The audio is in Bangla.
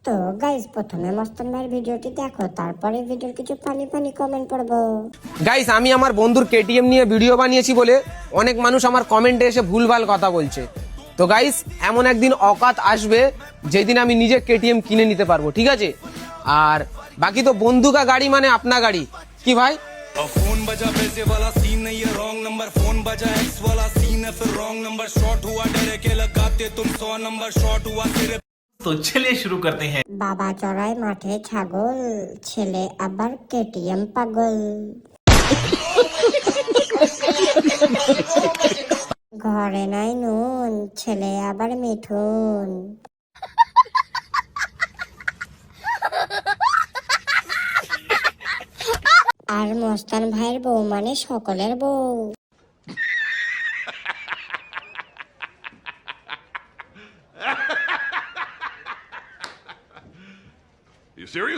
তো গাইস প্রথমে মস্তান ভাইয়ের ভিডিওটি দেখো, তারপরে ভিডিওর কিছু ফানি ফানি কমেন্ট পড়বো। গাইস আমি আমার বন্ধুর কেটিএম নিয়ে ভিডিও বানিয়েছি বলে অনেক মানুষ আমার কমেন্টে এসে ভুলভাল কথা বলছে। তো গাইস এমন একদিন অকাত আসবে যেদিন আমি নিজে কেটিএম কিনে নিতে পারবো, ঠিক আছে? আর বাকি তো বন্ধু কা গাড়ি মানে আপনা গাড়ি, কি ভাই? फोन बजा पैसे वाला सीन नहीं है रॉन्ग नंबर फोन बजा एक्स वाला सीन है फिर रॉन्ग नंबर शॉट हुआ डरे के लगाते तुम 100 नंबर शॉट हुआ तेरे। तो चलिए शुरू करते हैं। বাবা চড়ায় মাঠে ছাগল, ছেলে আবার কেটিএম পাগল। ঘরে নাই নুন, ছেলে আবার মিঠুন। আর মস্তান ভাইয়ের বউ মানে সকলের বউ। You serious?